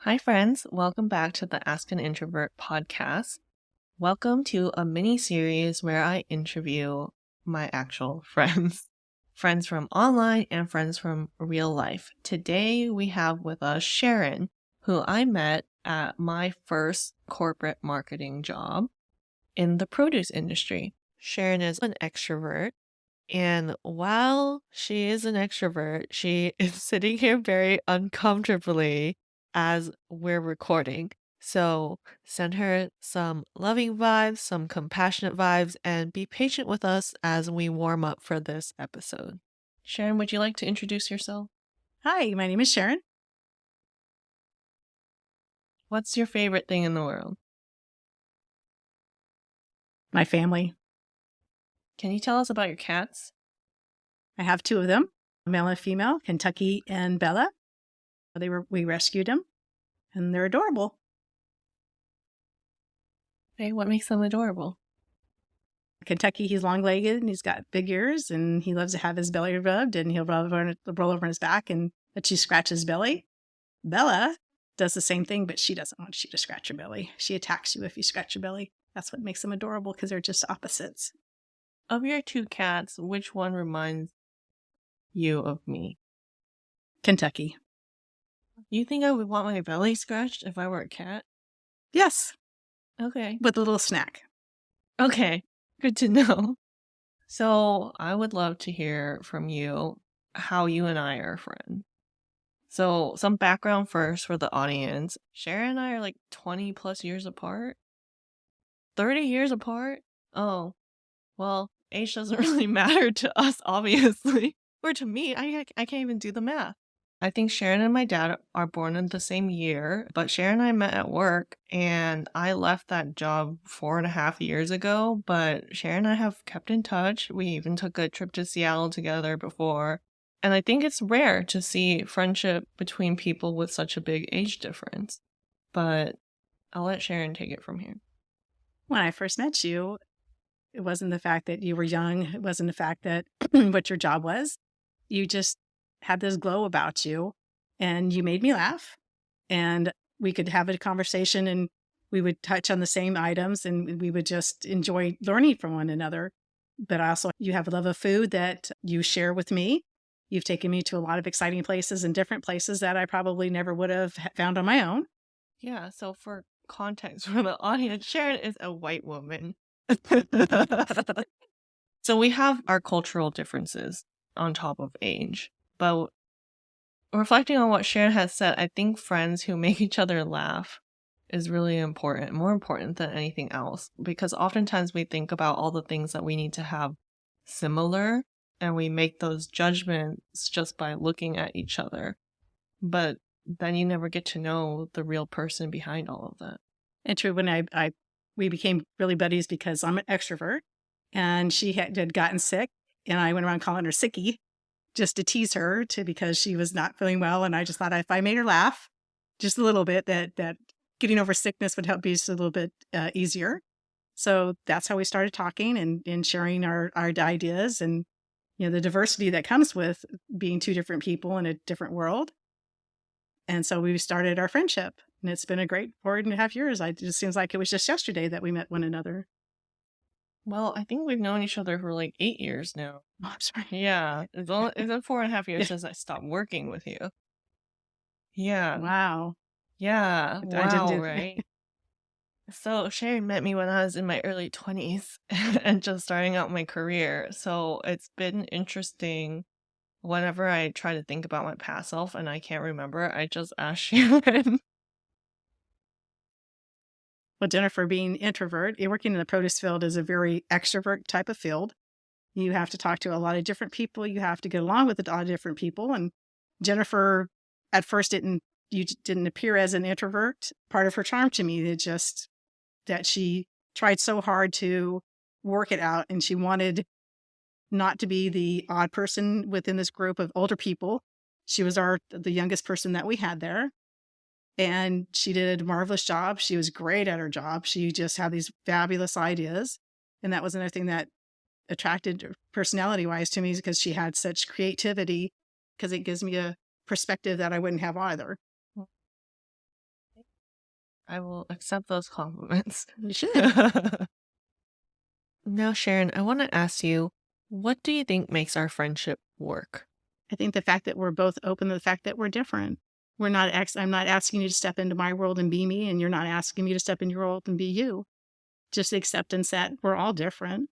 Hi, friends. Welcome back to the Ask an Introvert podcast. Welcome to a mini series where I interview my actual friends, friends from online and friends from real life. Today we have with us Sharon, who I met at my first corporate marketing job in the produce industry. Sharon is an extrovert. And while she is an extrovert, she is sitting here very uncomfortably as we're recording. So send her some loving vibes, some compassionate vibes, and be patient with us as we warm up for this episode. Sharon, would you like to introduce yourself? Hi, my name is Sharon. What's your favorite thing in the world? My family. Can you tell us about your cats? I have two of them, male and female, Kentucky and Bella. We rescued them, and they're adorable. Hey, what makes them adorable? Kentucky, he's long-legged and he's got big ears, and he loves to have his belly rubbed, and he'll roll over on his back and let you scratch his belly. Bella does the same thing, but she doesn't want you to scratch her belly. She attacks you if you scratch her belly. That's what makes them adorable, because they're just opposites. Of your two cats, which one reminds you of me? Kentucky. You think I would want my belly scratched if I were a cat? Yes, Okay. with a little snack. Okay. Good to know. So I would love to hear from you how you and I are friends. So some background first for the audience. Sharon and I are like 20 plus years apart. 30 years apart? Oh, well, age doesn't really matter to us, obviously. Or to me, I can't even do the math. I think Sharon and my dad are born in the same year, but Sharon and I met at work, and I left that job 4.5 years ago, but Sharon and I have kept in touch. We even took a trip to Seattle together before, and I think it's rare to see friendship between people with such a big age difference. But I'll let Sharon take it from here. When I first met you, it wasn't the fact that you were young. It wasn't the fact that what your job was. You just had this glow about you, and you made me laugh, and we could have a conversation, and we would touch on the same items, and we would just enjoy learning from one another. But also, you have a love of food that you share with me. You've taken me to a lot of exciting places and different places that I probably never would have found on my own. Yeah, so for context for the audience, Sharon is a white woman. So we have our cultural differences on top of age. But reflecting on what Sharon has said, I think friends who make each other laugh is really important, more important than anything else. Because oftentimes we think about all the things that we need to have similar, and we make those judgments just by looking at each other. But then you never get to know the real person behind all of that. And true, when we became really buddies because I'm an extrovert, and she had gotten sick, and I went around calling her Sickie just to tease her because she was not feeling well. And I just thought if I made her laugh just a little bit, that getting over sickness would help be just a little bit easier. So that's how we started talking and sharing our ideas, and the diversity that comes with being two different people in a different world. And so we started our friendship, and it's been a great 4.5 years. It just seems like it was just yesterday that we met one another. Well, I think we've known each other for like 8 years now. Oh, I'm sorry. Yeah, it's been 4.5 years since I stopped working with you. Yeah, Wow. yeah, I didn't wow, do right? So Sharon met me when I was in my early 20s and just starting out my career. So it's been interesting. Whenever I try to think about my past self and I can't remember, I just ask Sharon. Well, Jennifer, being introvert, working in the produce field is a very extrovert type of field. You have to talk to a lot of different people. You have to get along with a lot of different people. And Jennifer, at first, didn't appear as an introvert. Part of her charm to me is just that she tried so hard to work it out, and she wanted not to be the odd person within this group of older people. She was the youngest person that we had there. And she did a marvelous job. She was great at her job. She just had these fabulous ideas. And that was another thing that attracted her personality-wise to me, is because she had such creativity, because it gives me a perspective that I wouldn't have either. I will accept those compliments. You should. Now, Sharon, I want to ask you, what do you think makes our friendship work? I think the fact that we're both open to the fact that we're different. I'm not asking you to step into my world and be me, and you're not asking me to step in your world and be you. Just the acceptance that we're all different.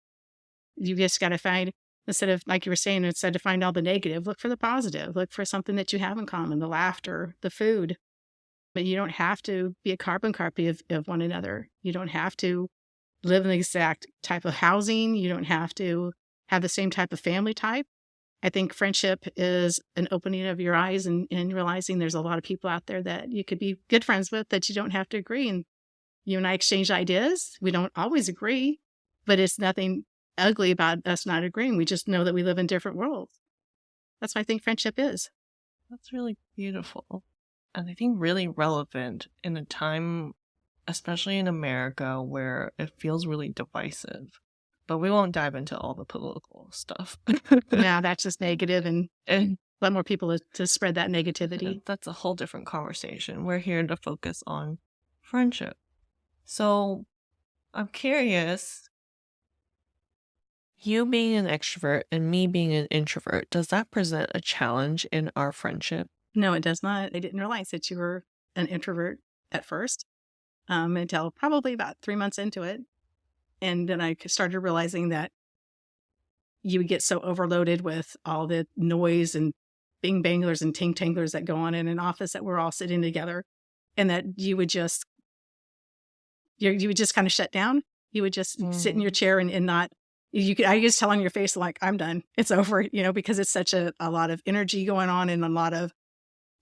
You just got to find, instead of, like you were saying, instead of find all the negative, look for the positive. Look for something that you have in common, the laughter, the food. But you don't have to be a carbon copy of one another. You don't have to live in the exact type of housing. You don't have to have the same type of family type. I think friendship is an opening of your eyes and realizing there's a lot of people out there that you could be good friends with that you don't have to agree. And you and I exchange ideas. We don't always agree, but it's nothing ugly about us not agreeing. We just know that we live in different worlds. That's what I think friendship is. That's really beautiful. And I think really relevant in a time, especially in America, where it feels really divisive. But we won't dive into all the political stuff. Now that's just negative and And let more people to spread that negativity. that's a whole different conversation. We're here to focus on friendship. So I'm curious, you being an extrovert and me being an introvert, does that present a challenge in our friendship? No, it does not. I didn't realize that you were an introvert at first until probably about 3 months into it. And then I started realizing that you would get so overloaded with all the noise and bing banglers and ting tanglers that go on in an office that we're all sitting together, and that you would just kind of shut down. You would just sit in your chair and not. I just tell on your face like, I'm done. It's over. Because it's such a lot of energy going on and a lot of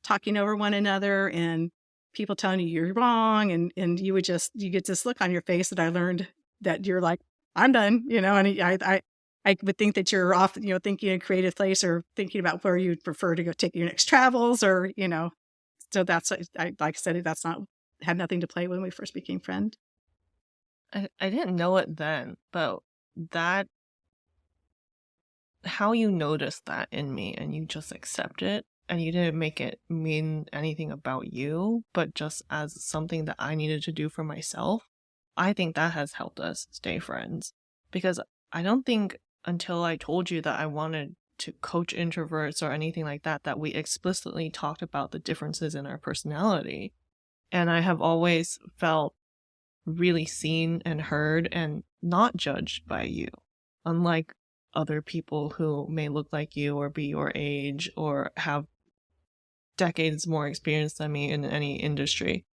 talking over one another and people telling you you're wrong, and you get this look on your face that I learned that you're like, I'm done, and I would think that you're off, thinking a creative place or thinking about where you'd prefer to go take your next travels or, so that's, like I said, that's not, had nothing to play when we first became friends. I didn't know it then, but that, how you noticed that in me and you just accept it and you didn't make it mean anything about you, but just as something that I needed to do for myself, I think that has helped us stay friends. Because I don't think until I told you that I wanted to coach introverts or anything like that, that we explicitly talked about the differences in our personality. And I have always felt really seen and heard and not judged by you, unlike other people who may look like you or be your age or have decades more experience than me in any industry.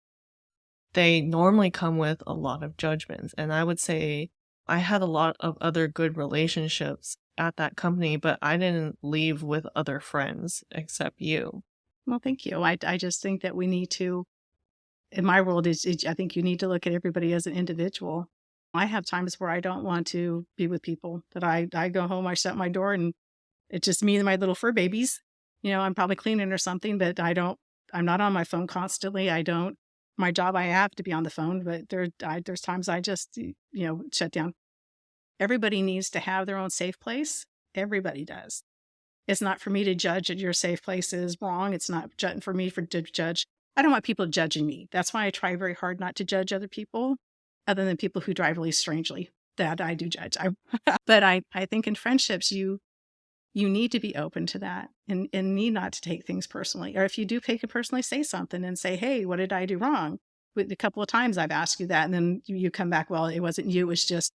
They normally come with a lot of judgments. And I would say I had a lot of other good relationships at that company, but I didn't leave with other friends except you. Well, thank you. I just think that we need to, in my world, I think you need to look at everybody as an individual. I have times where I don't want to be with people, that I go home, I shut my door, and it's just me and my little fur babies. I'm probably cleaning or something, but I'm not on my phone constantly. My job, I have to be on the phone, but there's times I just, shut down. Everybody needs to have their own safe place. Everybody does. It's not for me to judge that your safe place is wrong. It's not for me to judge. I don't want people judging me. That's why I try very hard not to judge other people, other than people who drive really strangely. That I do judge. But I think in friendships, you need to be open to that and need not to take things personally. Or if you do take it personally, say something and say, hey, what did I do wrong? A couple of times I've asked you that, and then you come back, well, it wasn't you. It was just,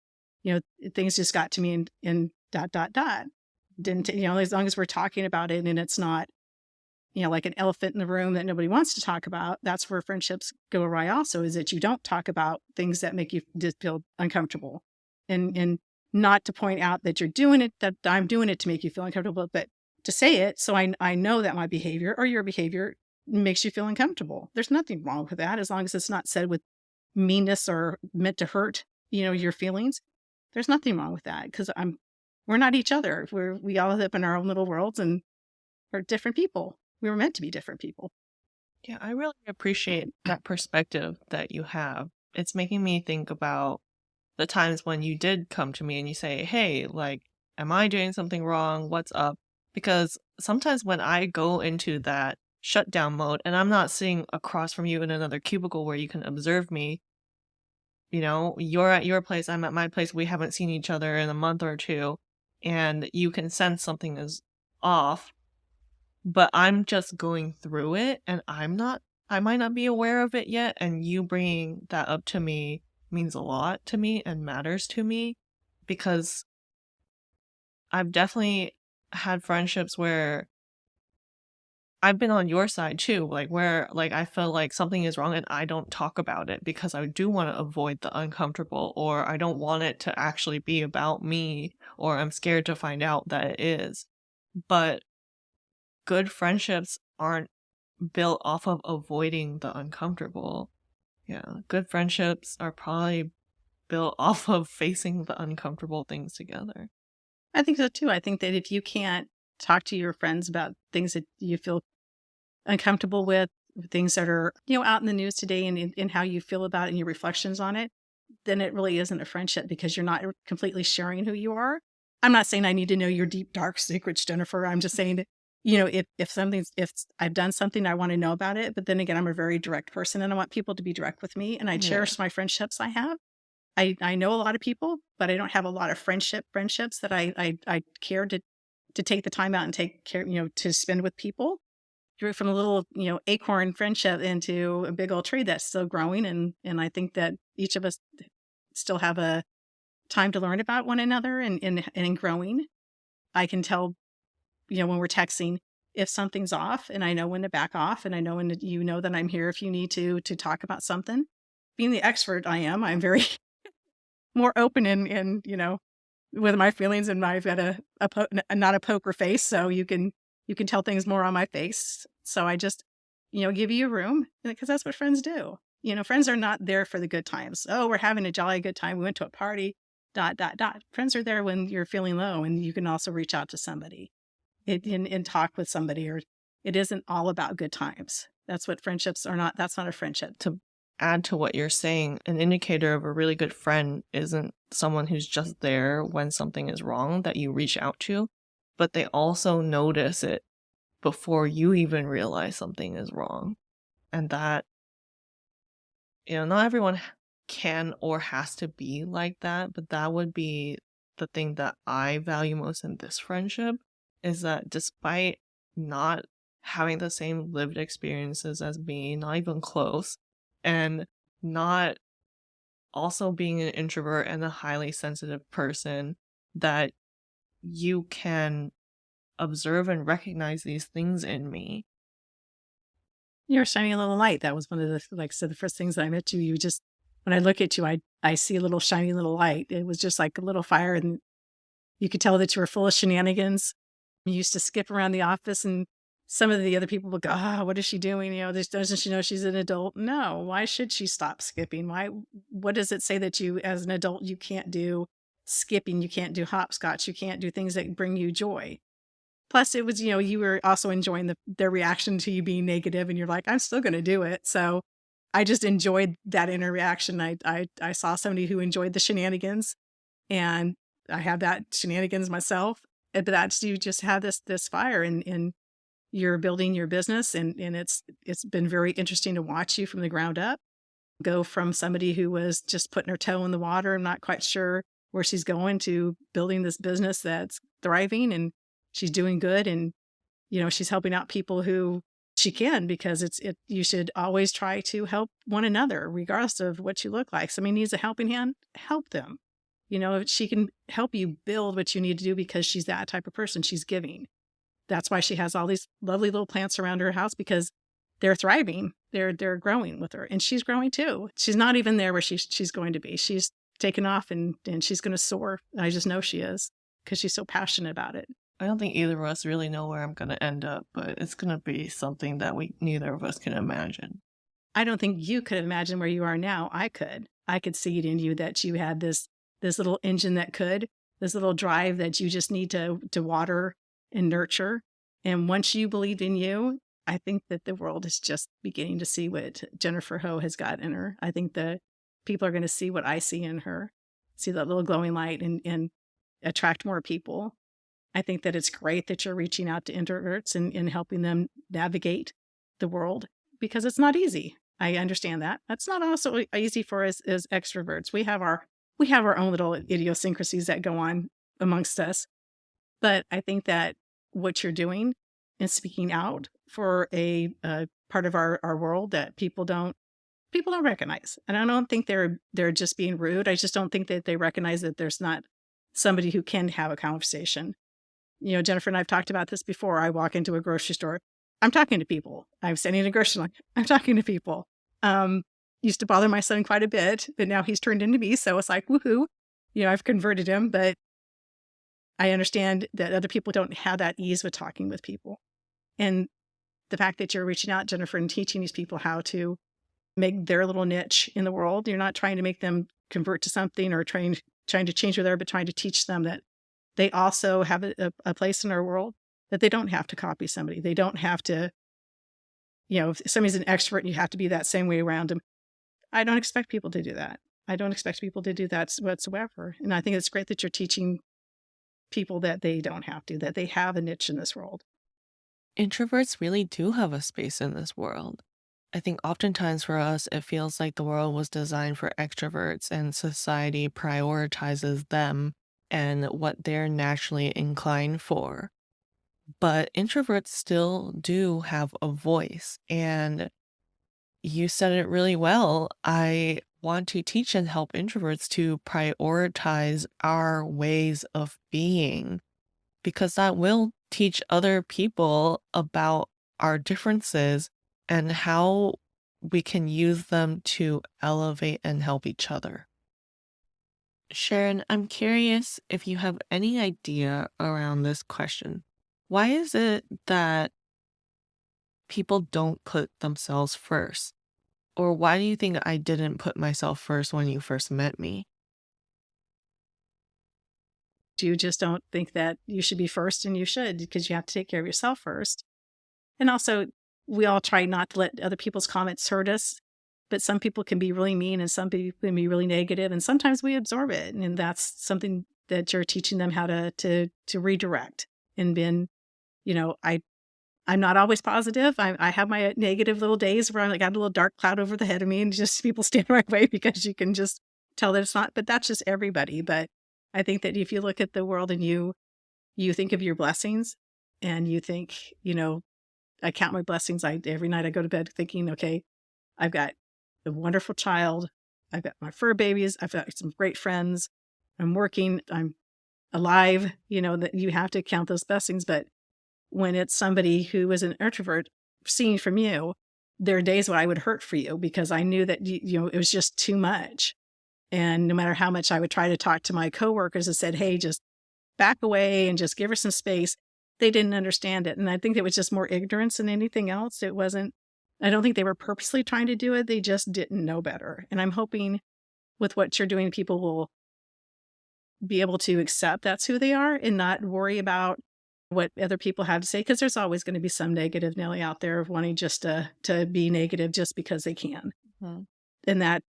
things just got to me and ... Didn't, as long as we're talking about it and it's not, like an elephant in the room that nobody wants to talk about, that's where friendships go awry also, is that you don't talk about things that make you just feel uncomfortable. And not to point out that you're doing it, that I'm doing it to make you feel uncomfortable, but to say it so I know that my behavior or your behavior makes you feel uncomfortable. There's nothing wrong with that, as long as it's not said with meanness or meant to hurt, your feelings. There's nothing wrong with that, because we're not each other. We all live in our own little worlds and are different people. We were meant to be different people. Yeah, I really appreciate that perspective that you have. It's making me think about the times when you did come to me and you say, hey, like, am I doing something wrong? What's up? Because sometimes when I go into that shutdown mode, and I'm not sitting across from you in another cubicle where you can observe me. You know, you're at your place, I'm at my place, we haven't seen each other in a month or two, and you can sense something is off, but I'm just going through it, and I might not be aware of it yet, and you bringing that up to me means a lot to me and matters to me, because I've definitely had friendships where I've been on your side too, like where like I feel like something is wrong and I don't talk about it because I do want to avoid the uncomfortable, or I don't want it to actually be about me, or I'm scared to find out that it is. But good friendships aren't built off of avoiding the uncomfortable. Yeah, good friendships are probably built off of facing the uncomfortable things together. I think so too. I think that if you can't talk to your friends about things that you feel uncomfortable with, things that are, out in the news today, and how you feel about it and your reflections on it, then it really isn't a friendship, because you're not completely sharing who you are. I'm not saying I need to know your deep, dark secrets, Jennifer. I'm just saying that, if I've done something, I want to know about it. But then again, I'm a very direct person, and I want people to be direct with me, and I Yeah. cherish my friendships I have. I know a lot of people, but I don't have a lot of friendships that I care to take the time out and take care, to spend with people. Grew from a little, acorn friendship into a big old tree that's still growing. And I think that each of us still have a time to learn about one another, and in growing. I can tell, when we're texting, if something's off, and I know when to back off, and I know when to, that I'm here if you need to talk about something. Being the expert I'm very more open and with my feelings, and I've got not a poker face, so you can tell things more on my face. So I just, give you room, because that's what friends do. Friends are not there for the good times. Oh, we're having a jolly good time. We went to a party, ... Friends are there when you're feeling low, and you can also reach out to somebody and talk with somebody, or it isn't all about good times. That's what friendships are not. That's not a friendship. To add to what you're saying, an indicator of a really good friend isn't someone who's just there when something is wrong that you reach out to, but they also notice it before you even realize something is wrong. And that, not everyone can or has to be like that, but that would be the thing that I value most in this friendship, is that despite not having the same lived experiences as me, not even close, and not also being an introvert and a highly sensitive person, that you can observe and recognize these things in me. You're shining a little light. That was one of the, like I said, the first things that I met you. You just, when I look at you, I see a little shiny little light. It was just like a little fire, and you could tell that you were full of shenanigans. You used to skip around the office, and some of the other people would go, what is she doing? Doesn't she know she's an adult? No. Why should she stop skipping? What does it say that you, as an adult, you can't do skipping? You can't do hopscotch. You can't do things that bring you joy. Plus, it was, you were also enjoying their reaction to you being negative, and you're like, I'm still going to do it. So I just enjoyed that interaction. I saw somebody who enjoyed the shenanigans, and I have that shenanigans myself. But that's, you just have this fire, and you're building your business, and it's been very interesting to watch you from the ground up go from somebody who was just putting her toe in the water and not quite sure where she's going, to building this business that's thriving, and she's doing good, and she's helping out people who she can, because you should always try to help one another regardless of what you look like. Somebody needs a helping hand, help them. She can help you build what you need to do, because she's that type of person. She's giving. That's why she has all these lovely little plants around her house, because they're thriving. They're growing with her, and she's growing too. She's not even there where she's going to be. She's taken off, and she's going to soar. I just know she is, because she's so passionate about it. I don't think either of us really know where I'm going to end up, but it's going to be something that neither of us can imagine. I don't think you could imagine where you are now. I could see it in you, that you had this little engine this little drive that you just need to water and nurture. And once you believed in you, I think that the world is just beginning to see what Jennifer Ho has got in her. I think that people are going to see what I see in her, see that little glowing light, and attract more people. I think that it's great that you're reaching out to introverts and helping them navigate the world because it's not easy. I understand that. That's not also easy for us as extroverts. We have our own little idiosyncrasies that go on amongst us. But I think that what you're doing and speaking out for a part of our world that people don't recognize. And I don't think they're just being rude. I just don't think that they recognize that there's not somebody who can have a conversation. You know, Jennifer and I've talked about this before. I walk into a grocery store. I'm talking to people. I'm standing in a grocery line. I'm talking to people. Used to bother my son quite a bit, but now he's turned into me. So it's like, woohoo. You know, I've converted him, but I understand that other people don't have that ease with talking with people. And the fact that you're reaching out, Jennifer, and teaching these people how to make their little niche in the world. You're not trying to make them convert to something or trying to change who they are, but trying to teach them that they also have a place in our world, that they don't have to copy somebody. They don't have to, you know, if somebody's an extrovert and you have to be that same way around them. I don't expect people to do that. I don't expect people to do that whatsoever. And I think it's great that you're teaching people that they don't have to, that they have a niche in this world. Introverts really do have a space in this world. I think oftentimes for us, it feels like the world was designed for extroverts and society prioritizes them and what they're naturally inclined for. But introverts still do have a voice. And you said it really well. I want to teach and help introverts to prioritize our ways of being because that will teach other people about our differences and how we can use them to elevate and help each other. Sharon, I'm curious if you have any idea around this question. Why is it that people don't put themselves first? Or why do you think I didn't put myself first when you first met me? You just don't think that you should be first, and you should, because you have to take care of yourself first. And also, we all try not to let other people's comments hurt us, but some people can be really mean and some people can be really negative, and sometimes we absorb it. And that's something that you're teaching them how to redirect. And then, you know, I'm not always positive. I have my negative little days where I got a little dark cloud over the head of me and just people stand right way because you can just tell that it's not, but that's just everybody. But I think that if you look at the world and you think of your blessings and you think, you know, I count my blessings. Every night I go to bed thinking, okay, I've got a wonderful child. I've got my fur babies. I've got some great friends. I'm working. I'm alive. You know, that you have to count those blessings. But when it's somebody who is an introvert seeing from you, there are days when I would hurt for you because I knew that, you know, it was just too much. And no matter how much I would try to talk to my coworkers and said, hey, just back away and just give her some space, they didn't understand it. And I think it was just more ignorance than anything else. It wasn't, I don't think they were purposely trying to do it. They just didn't know better. And I'm hoping with what you're doing, people will be able to accept that's who they are and not worry about what other people have to say. Because there's always going to be some negative Nelly out there of wanting just to be negative just because they can. Mhm. And that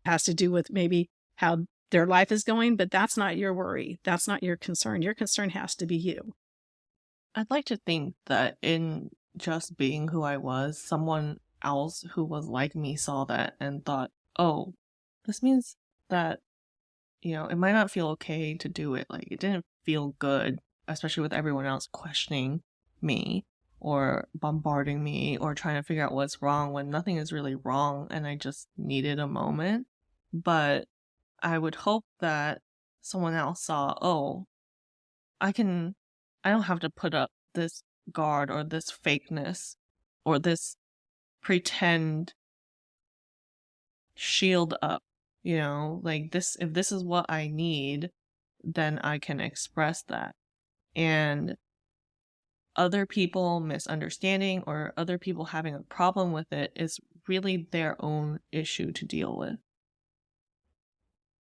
has to do with maybe how their life is going, but that's not your worry. That's not your concern. Your concern has to be you. I'd like to think that in just being who I was, someone else who was like me saw that and thought, oh, this means that, it might not feel okay to do it. Like, it didn't feel good, especially with everyone else questioning me or bombarding me or trying to figure out what's wrong when nothing is really wrong and I just needed a moment. But I would hope that someone else saw, oh, I can, I don't have to put up this guard or this fakeness or this pretend shield up, like this, if this is what I need, then I can express that. And other people misunderstanding or other people having a problem with it is really their own issue to deal with.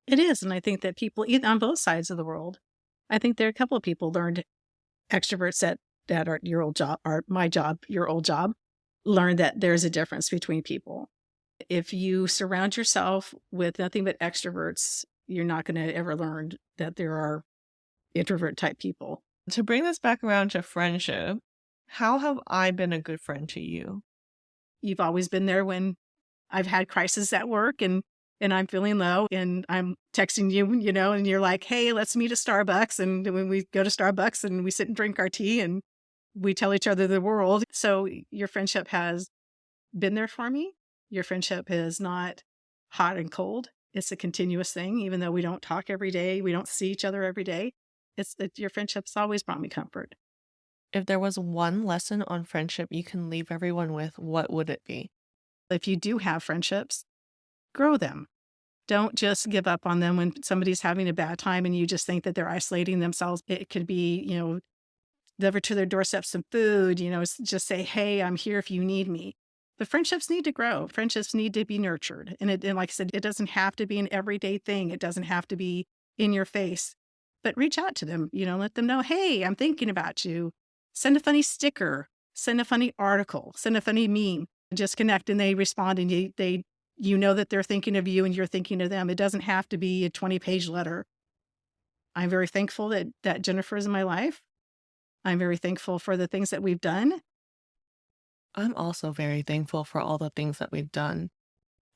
It is. And I think that people on both sides of the world, I think there are a couple of people learned extroverts that are your old job, or my job, your old job, learned that there's a difference between people. If you surround yourself with nothing but extroverts, you're not going to ever learn that there are introvert type people. To bring this back around to friendship, how have I been a good friend to you? You've always been there when I've had crisis at work and I'm feeling low and I'm texting you, and you're like, hey, let's meet at Starbucks. And when we go to Starbucks and we sit and drink our tea and we tell each other the world. So your friendship has been there for me. Your friendship is not hot and cold. It's a continuous thing, even though we don't talk every day. We don't see each other every day. Your friendship's always brought me comfort. If there was one lesson on friendship you can leave everyone with, what would it be? If you do have friendships, grow them. Don't just give up on them when somebody's having a bad time and you just think that they're isolating themselves. It could be, deliver to their doorstep some food, just say, hey, I'm here if you need me. But friendships need to grow. Friendships need to be nurtured. And like I said, it doesn't have to be an everyday thing. It doesn't have to be in your face. But reach out to them, let them know, hey, I'm thinking about you. Send a funny sticker, send a funny article, send a funny meme. Just connect and they respond and you know that they're thinking of you and you're thinking of them. It doesn't have to be a 20-page letter. I'm very thankful that Jennifer is in my life. I'm very thankful for the things that we've done. I'm also very thankful for all the things that we've done.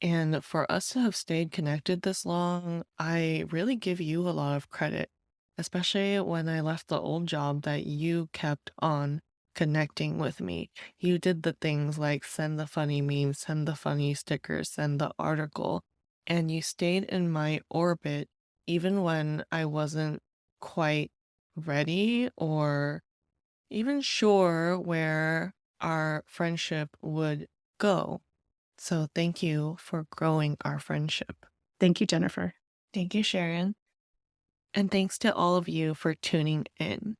And for us to have stayed connected this long, I really give you a lot of credit, especially when I left the old job that you kept on connecting with me. You did the things like send the funny memes, send the funny stickers, send the article, and you stayed in my orbit even when I wasn't quite ready or even sure where our friendship would go. So thank you for growing our friendship. Thank you, Jennifer. Thank you, Sharon. And thanks to all of you for tuning in.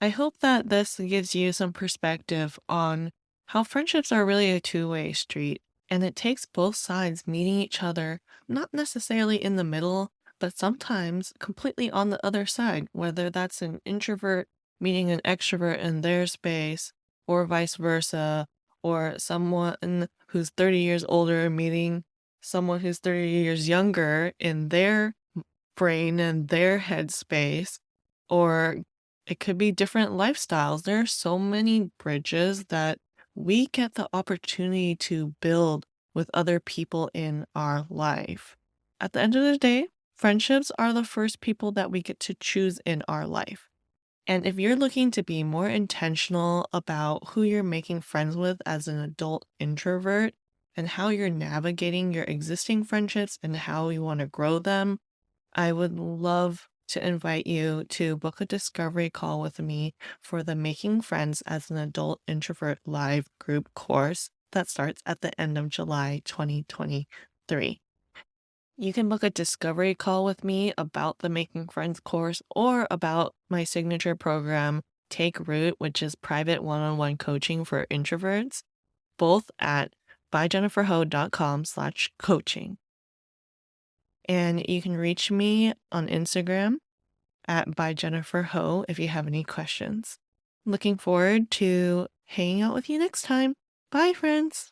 I hope that this gives you some perspective on how friendships are really a two-way street, and it takes both sides meeting each other, not necessarily in the middle, but sometimes completely on the other side, whether that's an introvert meeting an extrovert in their space, or vice versa, or someone who's 30 years older meeting someone who's 30 years younger in their brain and their headspace, or it could be different lifestyles. There are so many bridges that we get the opportunity to build with other people in our life. At the end of the day, friendships are the first people that we get to choose in our life. And if you're looking to be more intentional about who you're making friends with as an adult introvert and how you're navigating your existing friendships and how you want to grow them, I would love to invite you to book a discovery call with me for the Making Friends as an Adult Introvert live group course that starts at the end of July 2023. You can book a discovery call with me about the Making Friends course or about my signature program, Take Root, which is private one-on-one coaching for introverts, both at byjenniferho.com/coaching. And you can reach me on Instagram at byjenniferho if you have any questions. Looking forward to hanging out with you next time. Bye, friends.